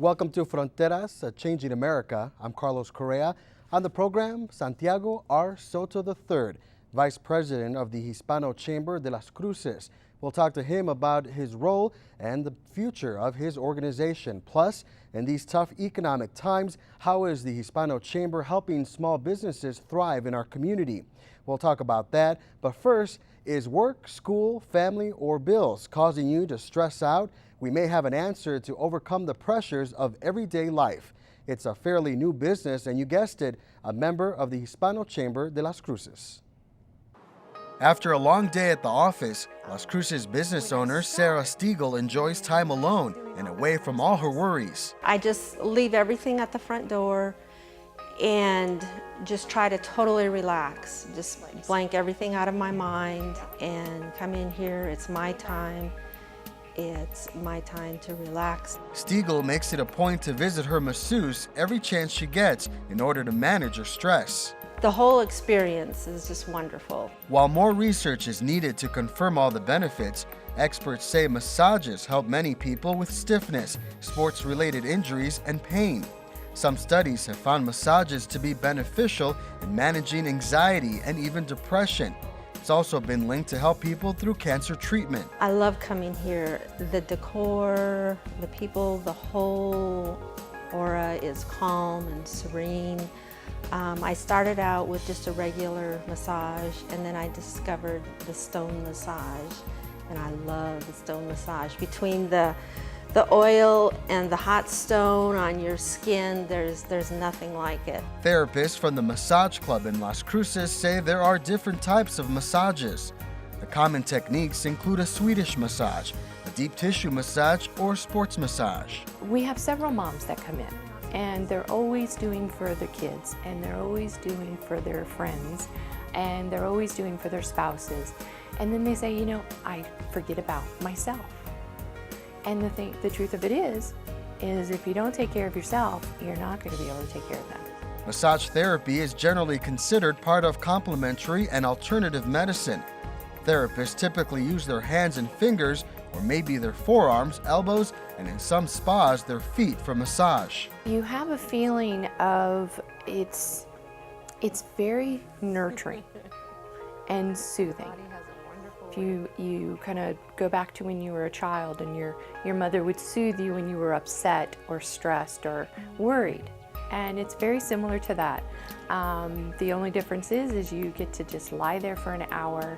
Welcome to Fronteras, Changing America. I'm Carlos Correa. On the program, Santiago R. Soto III, Vice President of the Hispano Chamber de Las Cruces. We'll talk to him about his role and the future of his organization. Plus, in these tough economic times, how is the Hispano Chamber helping small businesses thrive in our community? We'll talk about that. But first, is work, school, family, or bills causing you to stress out? We may have an answer to overcome the pressures of everyday life. It's a fairly new business, and you guessed it, a member of the Hispano Chamber de Las Cruces. After a long day at the office, Las Cruces business owner Sarah Stiegel enjoys time alone and away from all her worries. I just leave everything at the front door and just try to totally relax. Just blank everything out of my mind and come in here. It's my time. It's my time to relax. Stiegel makes it a point to visit her masseuse every chance she gets in order to manage her stress. The whole experience is just wonderful. While more research is needed to confirm all the benefits, experts say massages help many people with stiffness, sports-related injuries, and pain. Some studies have found massages to be beneficial in managing anxiety and even depression. It's also been linked to help people through cancer treatment. I love coming here. The decor, the people, the whole aura is calm and serene. I started out with just a regular massage, and then I discovered the stone massage, and I love the stone massage. Between the oil and the hot stone on your skin, there's nothing like it. Therapists from the Massage Club in Las Cruces say there are different types of massages. The common techniques include a Swedish massage, a deep tissue massage, or sports massage. We have several moms that come in, and they're always doing for their kids, and they're always doing for their friends, and they're always doing for their spouses. And then they say, you know, I forget about myself. And the truth of it is if you don't take care of yourself, you're not going to be able to take care of them. Massage therapy is generally considered part of complementary and alternative medicine. Therapists typically use their hands and fingers, or maybe their forearms, elbows, and in some spas, their feet for massage. You have a feeling of it's very nurturing and soothing. If you kind of go back to when you were a child and your mother would soothe you when you were upset or stressed or worried. And it's very similar to that. The only difference is you get to just lie there for an hour,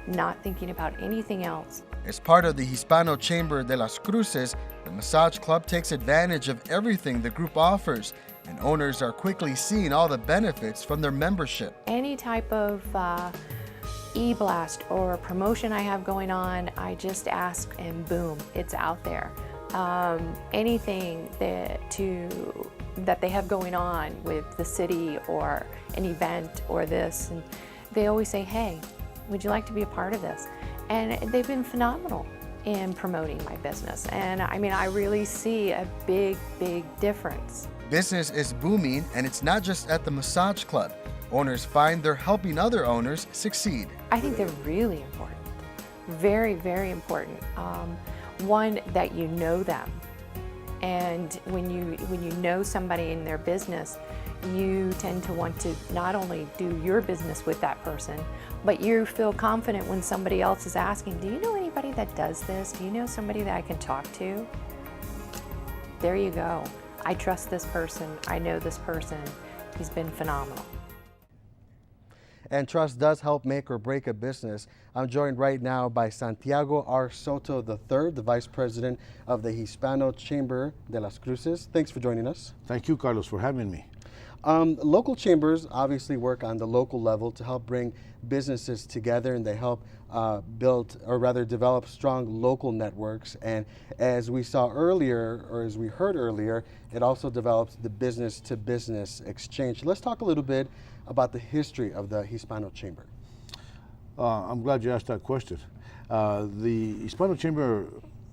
not thinking about anything else. As part of the Hispano Chamber de Las Cruces, the Massage Club takes advantage of everything the group offers, and owners are quickly seeing all the benefits from their membership. Any type of e-blast or promotion I have going on, I just ask and boom, it's out there. Anything that they have going on with the city or an event or this, and they always say, hey, would you like to be a part of this? And they've been phenomenal in promoting my business. And I mean, I really see a big, big difference. Business is booming, and it's not just at the Massage Club. Owners find they're helping other owners succeed. I think they're really important. Very, very important. One, that you know them. And when you know somebody in their business, you tend to want to not only do your business with that person, but you feel confident when somebody else is asking, do you know anybody that does this? Do you know somebody that I can talk to? There you go. I trust this person. I know this person. He's been phenomenal. And trust does help make or break a business. I'm joined right now by Santiago R. Soto III, the Vice President of the Hispano Chamber de Las Cruces. Thanks for joining us. Thank you, Carlos, for having me. Local chambers obviously work on the local level to help bring businesses together, and they help build, or rather develop, strong local networks. And as we saw earlier, or as we heard earlier, it also develops the business-to-business exchange. Let's talk a little bit about the history of the Hispano Chamber. I'm glad you asked that question. The Hispano Chamber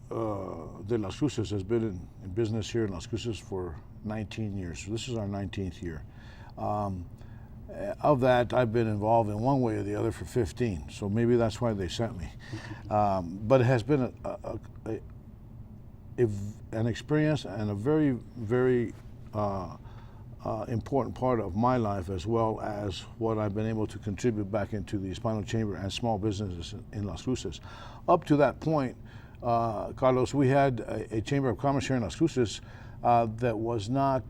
de Las Cruces has been in business here in Las Cruces for 19 years. So this is our 19th year. Of that, I've been involved in one way or the other for 15, so maybe that's why they sent me. But it has been an experience and a very, very important part of my life, as well as what I've been able to contribute back into the Hispano Chamber and small businesses in Las Cruces. Up to that point, Carlos, we had a Chamber of Commerce here in Las Cruces that was not,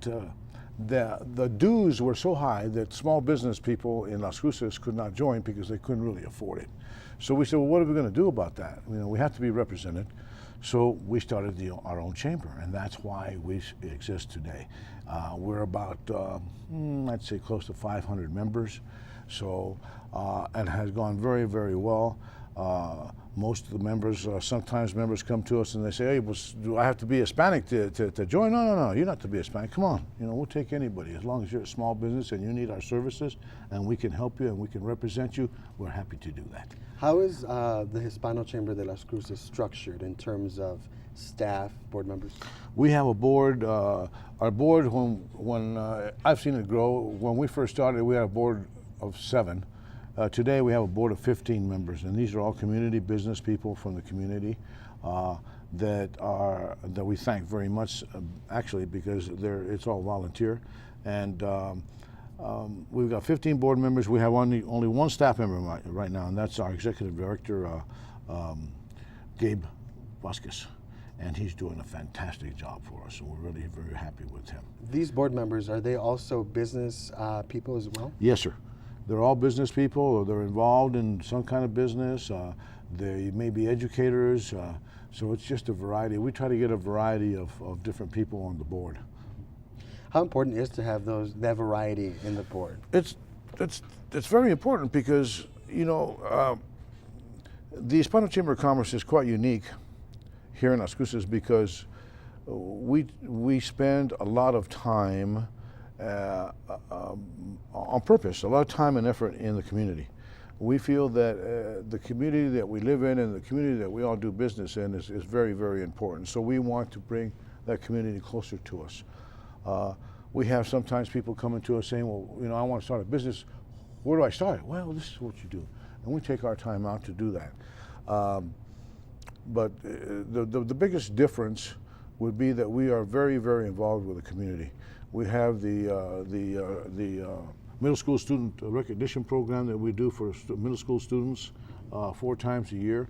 the dues were so high that small business people in Las Cruces could not join because they couldn't really afford it. So we said, well, what are we going to do about that? You know, we have to be represented. So we started our own chamber, and that's why we exist today. We're about, I'd say, close to 500 members. So, and has gone very, very well. Most of the members, sometimes members come to us and they say, hey, do I have to be Hispanic to join? No, you're not to be Hispanic. Come on, you know, we'll take anybody. As long as you're a small business and you need our services and we can help you and we can represent you, we're happy to do that. How is the Hispano Chamber de Las Cruces structured in terms of staff, board members? We have a board. Our board, when I've seen it grow, when we first started, we had a board of 7. Today we have a board of 15 members, and these are all community business people from the community that we thank very much, actually, because it's all volunteer. And we've got 15 board members. We have only one staff member right now, and that's our executive director, Gabe Vasquez. And he's doing a fantastic job for us, and we're really very happy with him. These board members, are they also business people as well? Yes, sir. They're all business people, or they're involved in some kind of business. They may be educators, so it's just a variety. We try to get a variety of different people on the board. How important is to have that variety in the board? It's very important because, you know, the Hispano Chamber of Commerce is quite unique here in Las Cruces because we spend a lot of time on purpose, a lot of time and effort in the community. We feel that the community that we live in and the community that we all do business in is very, very important. So we want to bring that community closer to us. We have sometimes people coming to us saying, well, you know, I want to start a business. Where do I start? Well, this is what you do. And we take our time out to do that. But the biggest difference would be that we are very, very involved with the community. We have the middle school student recognition program that we do for middle school students 4 times a year.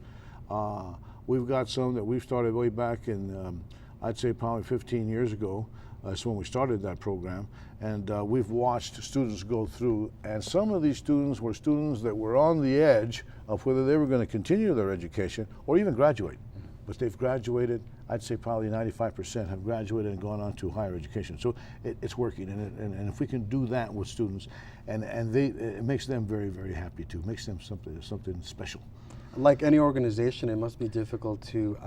We've got some that we've started way back in, I'd say probably 15 years ago. That's when we started that program. And we've watched students go through, and some of these students were students that were on the edge of whether they were going to continue their education or even graduate. But they've graduated. I'd say probably 95% have graduated and gone on to higher education. So it's working, and if we can do that with students, and it makes them very, very happy too. It makes them something special. Like any organization, it must be difficult to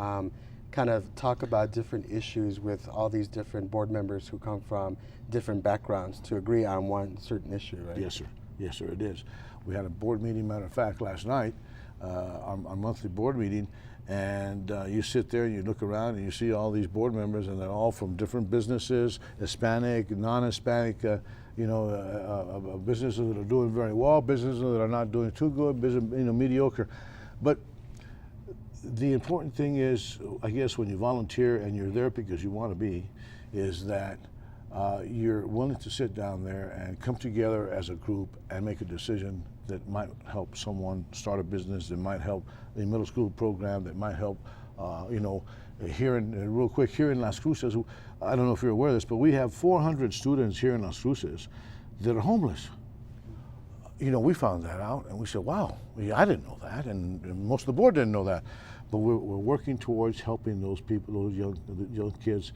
kind of talk about different issues with all these different board members who come from different backgrounds to agree on one certain issue, right? Yes, sir. Yes, sir, it is. We had a board meeting, matter of fact, last night, our monthly board meeting, and you sit there and you look around and you see all these board members, and they're all from different businesses, Hispanic, non-Hispanic, businesses that are doing very well, businesses that are not doing too good, business, mediocre. But the important thing is, I guess, when you volunteer and you're there because you want to be, is that you're willing to sit down there and come together as a group and make a decision that might help someone start a business, that might help the middle school program, that might help, here real quick, here in Las Cruces, I don't know if you're aware of this, but we have 400 students here in Las Cruces that are homeless. You know, we found that out and we said, wow, I didn't know that, and most of the board didn't know that. But we're working towards helping those people, those young kids,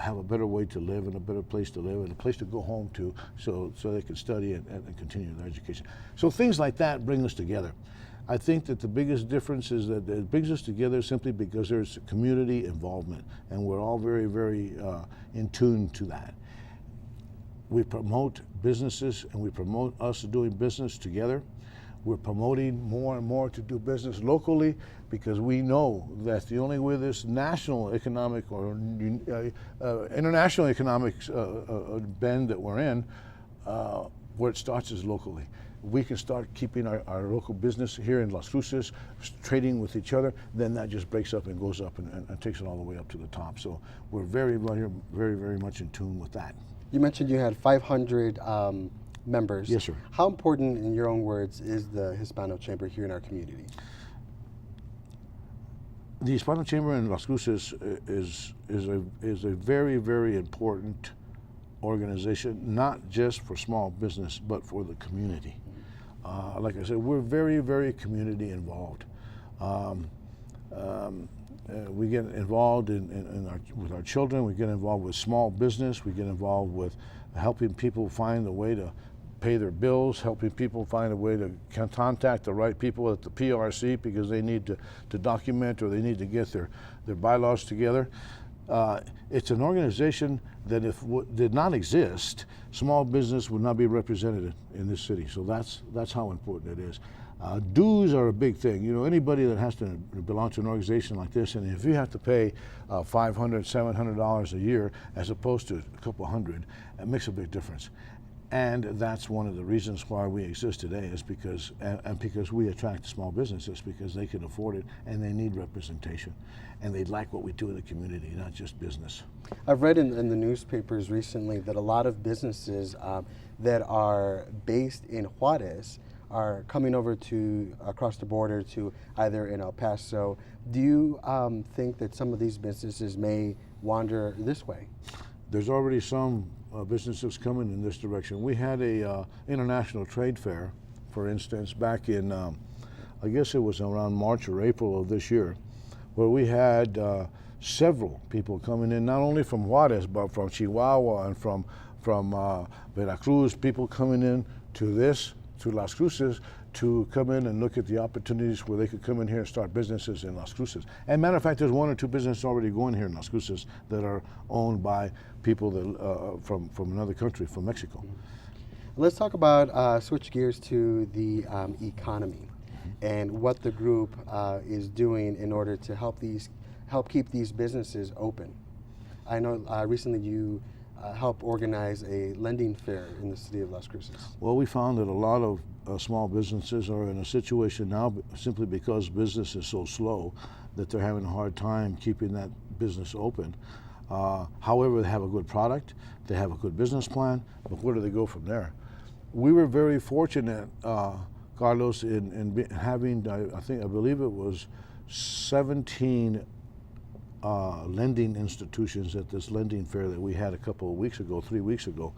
have a better way to live and a better place to live and a place to go home to, so they can study and continue their education. So things like that bring us together. I think that the biggest difference is that it brings us together simply because there's community involvement, and we're all very, very in tune to that. We promote businesses and we promote us doing business together. We're promoting more and more to do business locally because we know that's the only way this national economic or international economic bend that we're in, where it starts is locally. we can start keeping our local business here in Las Cruces, trading with each other, then that just breaks up and goes up and takes it all the way up to the top. So we're very, very much in tune with that. You mentioned you had 500 members. Yes, sir. How important, in your own words, is the Hispano Chamber here in our community? The Hispano Chamber in Las Cruces is a very, very important organization, not just for small business, but for the community. Like I said, we're very, very community involved. We get involved with our children, we get involved with small business, we get involved with helping people find a way to pay their bills, helping people find a way to contact the right people at the PRC because they need to document or they need to get their bylaws together. It's an organization that if did not exist, small business would not be represented in this city. So that's how important it is. Dues are a big thing. You know, anybody that has to belong to an organization like this, and if you have to pay $500, $700 a year as opposed to a couple hundred, it makes a big difference. And that's one of the reasons why we exist today, is because we attract small businesses because they can afford it and they need representation and they like what we do in the community, not just business. I've read in the newspapers recently that a lot of businesses that are based in Juarez are coming over to across the border to either in El Paso. Do you think that some of these businesses may wander this way? There's already some businesses coming in this direction. We had a international trade fair, for instance, back in, I guess it was around March or April of this year, where we had several people coming in, not only from Juarez, but from Chihuahua and from Veracruz, people coming in to Las Cruces, to come in and look at the opportunities where they could come in here and start businesses in Las Cruces. And matter of fact, there's one or two businesses already going here in Las Cruces that are owned by people that, from another country, from Mexico. Let's talk about, switch gears to the economy and what the group is doing in order to help keep these businesses open. I know recently you help organize a lending fair in the city of Las Cruces. Well, we found that a lot of small businesses are in a situation now simply because business is so slow that they're having a hard time keeping that business open. However, they have a good product, they have a good business plan, but where do they go from there? We were very fortunate, Carlos, in having, I believe it was 17 lending institutions at this lending fair that we had a couple of weeks ago, 3 weeks ago,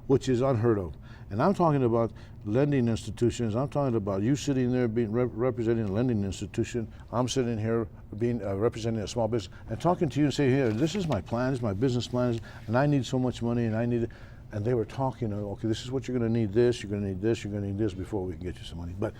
which is unheard of. And I'm talking about lending institutions. I'm talking about you sitting there being representing a lending institution. I'm sitting here being representing a small business and talking to you and saying, here, this is my plan, this is my business plan, and I need so much money, and I need it. And they were talking, okay, this is what you're going to need this, you're going to need this, you're going to need this before we can get you some money. But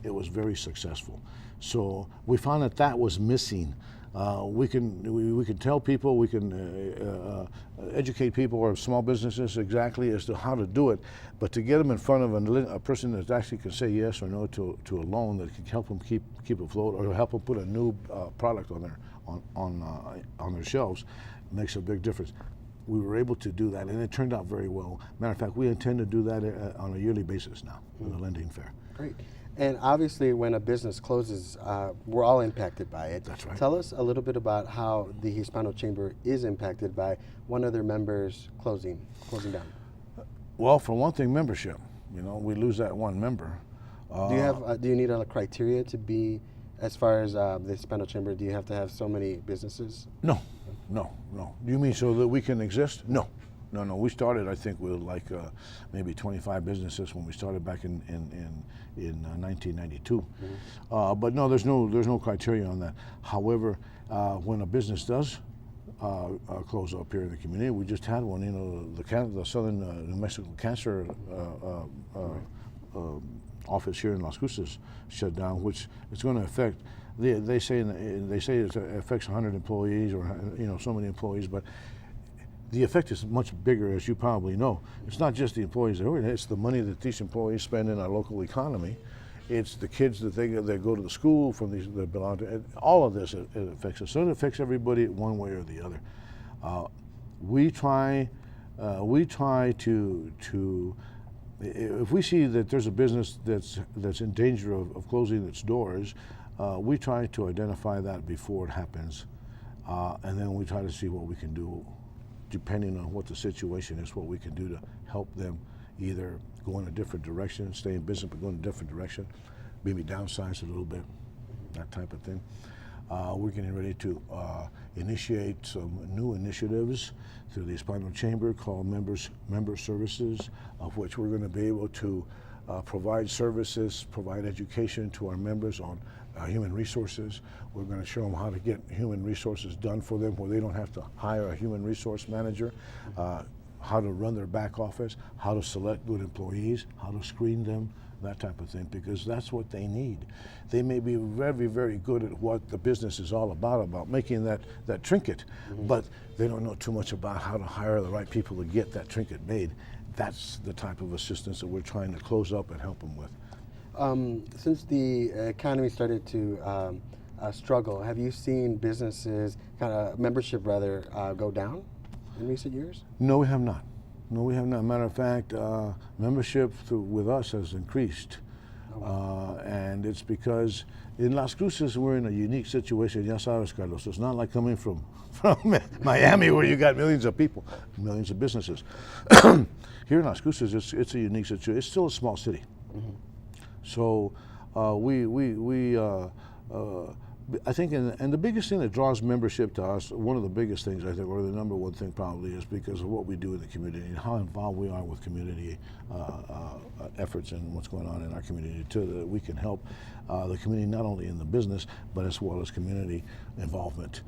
it was very successful. So we found that that was missing. We can tell people, we can educate people or small businesses exactly as to how to do it, but to get them in front of a person that actually can say yes or no to a loan that can help them keep afloat or help them put a new product on their shelves makes a big difference. We were able to do that, and it turned out very well. Matter of fact, we intend to do that on a yearly basis now with the lending fair. Great. And obviously, when a business closes, we're all impacted by it. That's right. Tell us a little bit about how the Hispano Chamber is impacted by one of their members closing down. Well, for one thing, membership. You know, we lose that one member. Do you need a criteria to be, as far as the Hispano Chamber? Do you have to have so many businesses? No. You mean so that we can exist? No. We started, I think, with like maybe 25 businesses when we started back in 1992. Mm-hmm. But no, there's no criteria on that. However, when a business does close up here in the community, we just had one. You know, the Southern New Mexico Cancer office here in Las Cruces shut down, which is going to affect. They say it affects 100 employees or so many employees, but the effect is much bigger, as you probably know. It's not just the employees that are in it, it's the money that these employees spend in our local economy. It's the kids that go to the school from these that belong to. All of this it affects us. So it affects everybody one way or the other. We try to if we see that there's a business that's in danger of closing its doors, we try to identify that before it happens, and then we try to see what we can do, depending on what the situation is, what we can do to help them either go in a different direction, stay in business but go in a different direction, maybe downsize a little bit, that type of thing. We're getting ready to initiate some new initiatives through the Hispano Chamber called Member Services, of which we're going to be able to provide services, provide education to our members on human resources. We're going to show them how to get human resources done for them where they don't have to hire a human resource manager, how to run their back office, how to select good employees, how to screen them, that type of thing, because that's what they need. They may be very, very good at what the business is all about making that trinket, but they don't know too much about how to hire the right people to get that trinket made. That's the type of assistance that we're trying to close up and help them with. Since the economy started to struggle, have you seen businesses, membership rather, go down in recent years? No, we have not. No, we have not. Matter of fact, membership with us has increased. And it's because in Las Cruces we're in a unique situation. Ya sabes, Carlos, it's not like coming from Miami where you got millions of people, millions of businesses. Here in Las Cruces, it's a unique situation. It's still a small city. So I think, and the biggest thing that draws membership to us, one of the biggest things I think, or the number one thing probably, is because of what we do in the community and how involved we are with community efforts and what's going on in our community too, that we can help the community not only in the business, but as well as community involvement.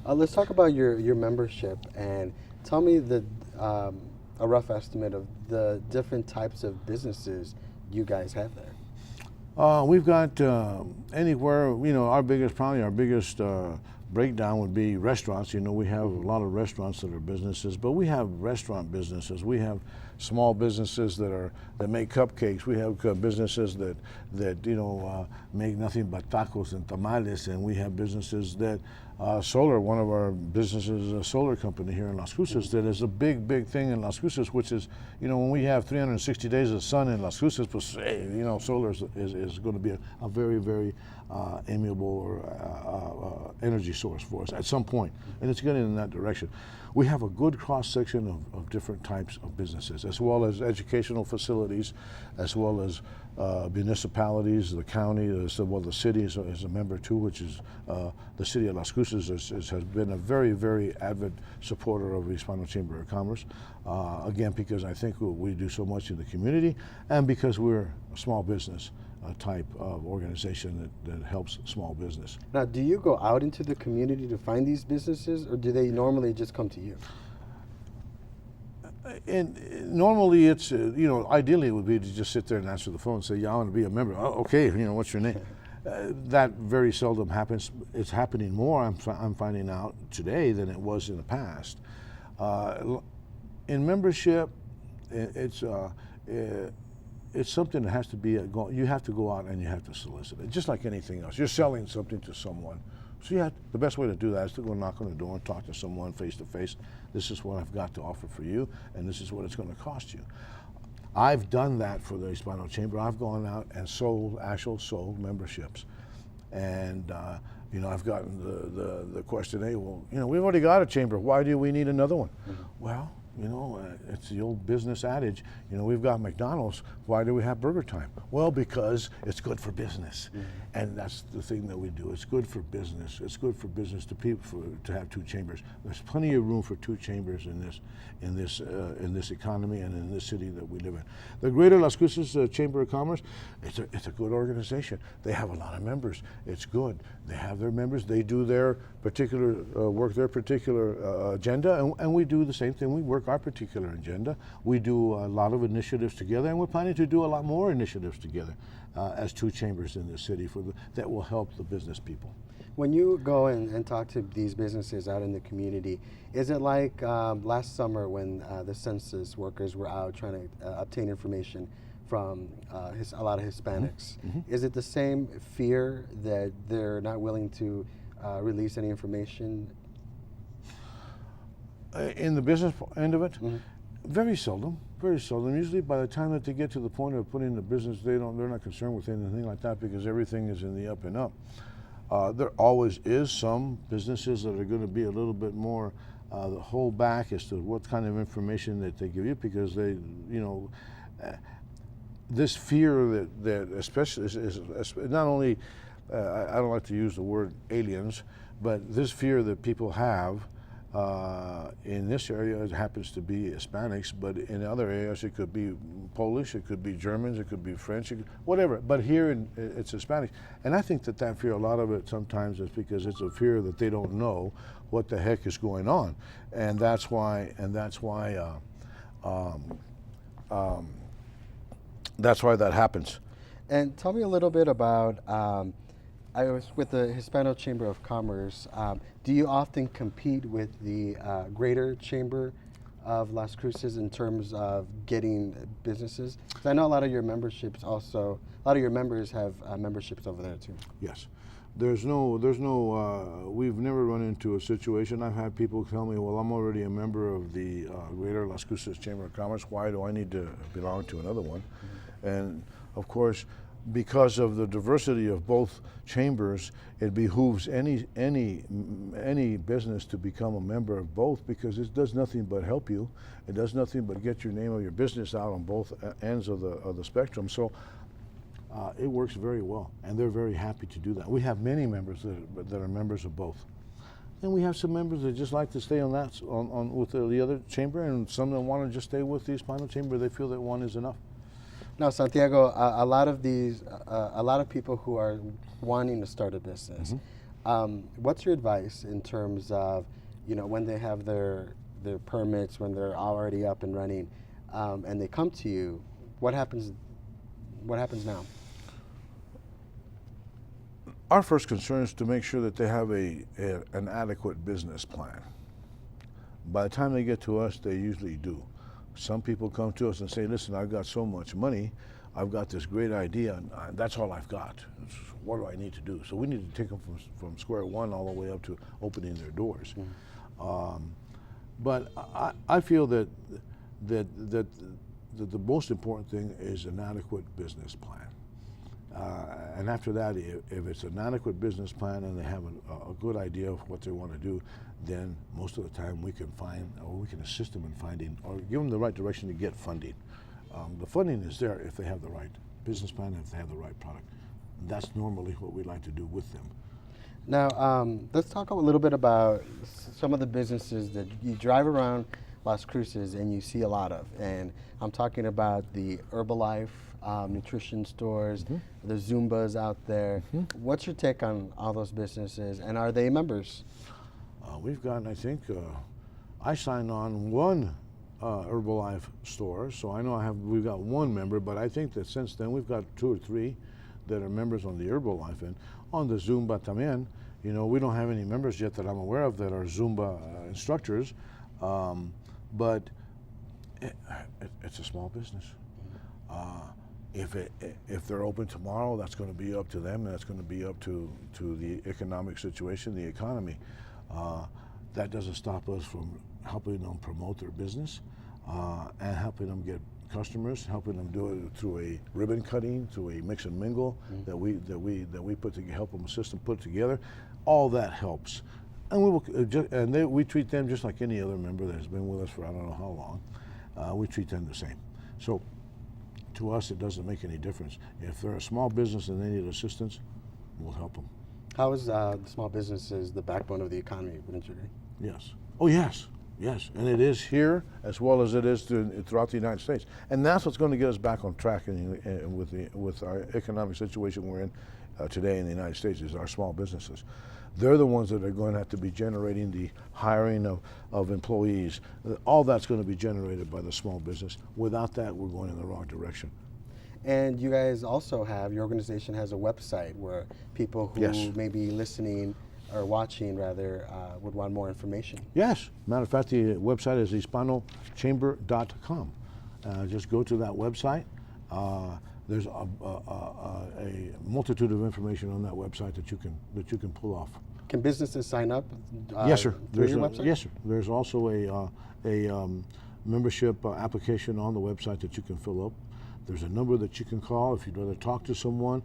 Let's talk about your membership and tell me a rough estimate of the different types of businesses you guys have there. We've got anywhere, our biggest breakdown would be restaurants. We have a lot of restaurants that are businesses, but we have restaurant businesses. We have small businesses that make cupcakes. We have businesses that make nothing but tacos and tamales, and we have businesses that solar. One of our businesses is a solar company here in Las Cruces that is a big thing in Las Cruces, which is, when we have 360 days of sun in Las Cruces, pues, solar is going to be a very amiable or energy source for us at some point, and it's getting in that direction. We have a good cross-section of different types of businesses, as well as educational facilities, as well as municipalities, the county, the city is a member too, which is the city of Las Cruces has been a very avid supporter of the Hispano Chamber of Commerce. Again, because I think we do so much in the community, and because we're a small business type of organization that helps small business. Now, do you go out into the community to find these businesses, or do they normally just come to you? And normally it's, ideally it would be to just sit there and answer the phone and say, yeah, I want to be a member. Oh, okay, what's your name? That very seldom happens. It's happening more, I'm finding out today, than it was in the past. In membership, it's something that has to be, you have to go out and you have to solicit it, just like anything else. You're selling something to someone. So the best way to do that is to go knock on the door and talk to someone face to face. This is what I've got to offer for you, and this is what it's going to cost you. I've done that for the Hispano Chamber. I've gone out and sold memberships. And, I've gotten the question, hey, well, we've already got a chamber. Why do we need another one? Well, it's the old business adage, we've got McDonald's, why do we have Burger Time? Well, because it's good for business. And that's the thing that we do. It's good for business. It's good for business to have two chambers. There's plenty of room for two chambers in this economy and in this city that we live in. The Greater Las Cruces Chamber of Commerce, it's a good organization. They have a lot of members. It's good. They have their members. They do their particular work, their particular agenda, and we do the same thing. We work our particular agenda. We do a lot of initiatives together, and we're planning to do a lot more initiatives together as two chambers in this city that will help the business people. When you go and talk to these businesses out in the community, is it like last summer when the census workers were out trying to obtain information from a lot of Hispanics? Is it the same fear that they're not willing to release any information? In the business end of it? Very seldom. Very seldom. Usually by the time that they get to the point of putting the business, they're not concerned with anything like that because everything is in the up and up. There always is some businesses that are going to be a little bit more the hold back as to what kind of information that they give you because they, this fear that especially is not only, I don't like to use the word aliens, but this fear that people have in this area, it happens to be Hispanics, but in other areas it could be Polish, it could be Germans, it could be French, whatever. But here it's Hispanic, and I think that fear, a lot of it sometimes is because it's a fear that they don't know what the heck is going on, and that's why that happens. And tell me a little bit about. I was with the Hispano Chamber of Commerce. Do you often compete with the Greater Chamber of Las Cruces in terms of getting businesses? 'Cause I know a lot of your members have memberships over there too. Yes. We've never run into a situation. I've had people tell me, well, I'm already a member of the Greater Las Cruces Chamber of Commerce. Why do I need to belong to another one? Mm-hmm. And of course, because of the diversity of both chambers, it behooves any business to become a member of both because it does nothing but help you. It does nothing but get your name of your business out on both ends of the spectrum. So it works very well, and they're very happy to do that. We have many members that are members of both. And we have some members that just like to stay on with the other chamber, and some that want to just stay with the Hispano chamber. They feel that one is enough. Now, Santiago, a lot of people who are wanting to start a business, mm-hmm. What's your advice in terms of, when they have their permits, when they're already up and running, and they come to you, what happens now? Our first concern is to make sure that they have an adequate business plan. By the time they get to us, they usually do. Some people come to us and say, listen, I've got so much money, I've got this great idea, and that's all I've got. What do I need to do? So we need to take them from square one all the way up to opening their doors. Mm-hmm. But I feel that the most important thing is an adequate business plan. And after that, if it's an adequate business plan and they have a good idea of what they want to do, then most of the time we can assist them in finding or give them the right direction to get funding. The funding is there if they have the right business plan and if they have the right product. That's normally what we like to do with them. Now, let's talk a little bit about some of the businesses that you drive around Las Cruces and you see a lot of. And I'm talking about the Herbalife, nutrition stores, mm-hmm. the Zumbas out there. Mm-hmm. What's your take on all those businesses, and are they members? We've gotten, I think, I signed on one Herbalife store, so I know we've got one member, but I think that since then we've got 2 or 3 that are members on the Herbalife, and on the Zumba también. We don't have any members yet that I'm aware of that are Zumba instructors, but it's a small business. If they're open tomorrow, that's going to be up to them, and that's going to be up to the economic situation, the economy. That doesn't stop us from helping them promote their business and helping them get customers, helping them do it through a ribbon cutting, through a mix and mingle mm-hmm. that we put to help them assist them put together. All that helps, and we treat them just like any other member that has been with us for I don't know how long. We treat them the same. So to us, it doesn't make any difference. If they're a small business and they need assistance, we'll help them. How is the small businesses the backbone of the economy, wouldn't you agree? Yes. Oh, yes. Yes. And it is here as well as it is throughout the United States. And that's what's going to get us back on track with our economic situation we're in today in the United States is our small businesses. They're the ones that are going to have to be generating the hiring of employees. All that's going to be generated by the small business. Without that, we're going in the wrong direction. And you guys also your organization has a website where people who yes. may be listening or watching rather would want more information. Yes. Matter of fact, the website is hispanochamber.com. Just go to that website. There's a multitude of information on that website that you can pull off. Can businesses sign up? Yes, sir. Through your website? Yes, sir. There's also membership application on the website that you can fill up. There's a number that you can call if you'd rather talk to someone.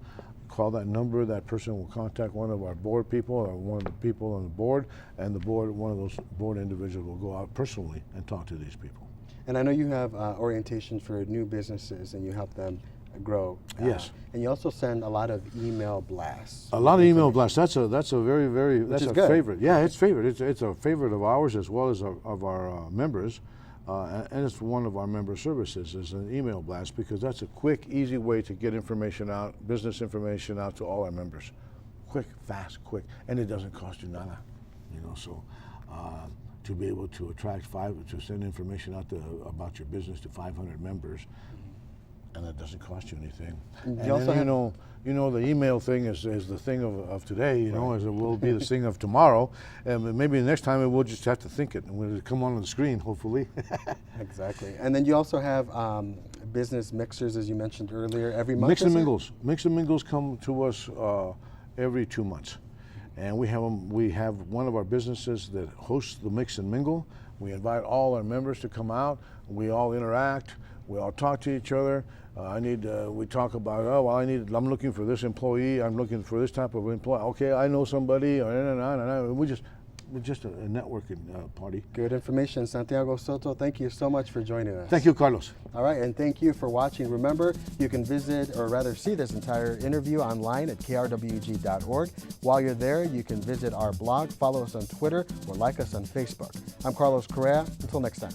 Call that number. That person will contact one of our board people or one of the people on the board, and the board, one of those board individuals will go out personally and talk to these people. And I know you have orientations for new businesses and you help them grow. Yes. And you also send a lot of email blasts. A lot of email blasts. That's a very that's is a good. favorite. Yeah, it's favorite. It's a favorite of ours as well as of our members, and it's one of our member services is an email blast because that's a quick, easy way to get information out, business information out to all our members. Quick, fast, quick, and it doesn't cost you nada. You know, so to be able to to send information out about your business to 500 members. And it doesn't cost you anything. And then, you know, the email thing is the thing of today. You know, as it will be the thing of tomorrow. And maybe the next time we'll just have to think it, and it'll come on the screen, hopefully. Exactly. And then you also have business mixers, as you mentioned earlier, every month. Mix and mingles. Mix and mingles come to us every 2 months, and we have one of our businesses that hosts the mix and mingle. We invite all our members to come out. We all interact. We all talk to each other. We talk about, I'm looking for this employee. I'm looking for this type of employee. Okay, I know somebody. We're just a networking party. Good information. Santiago Soto, thank you so much for joining us. Thank you, Carlos. All right, and thank you for watching. Remember, you can visit, or rather see this entire interview online at krwg.org. While you're there, you can visit our blog, follow us on Twitter, or like us on Facebook. I'm Carlos Correa. Until next time.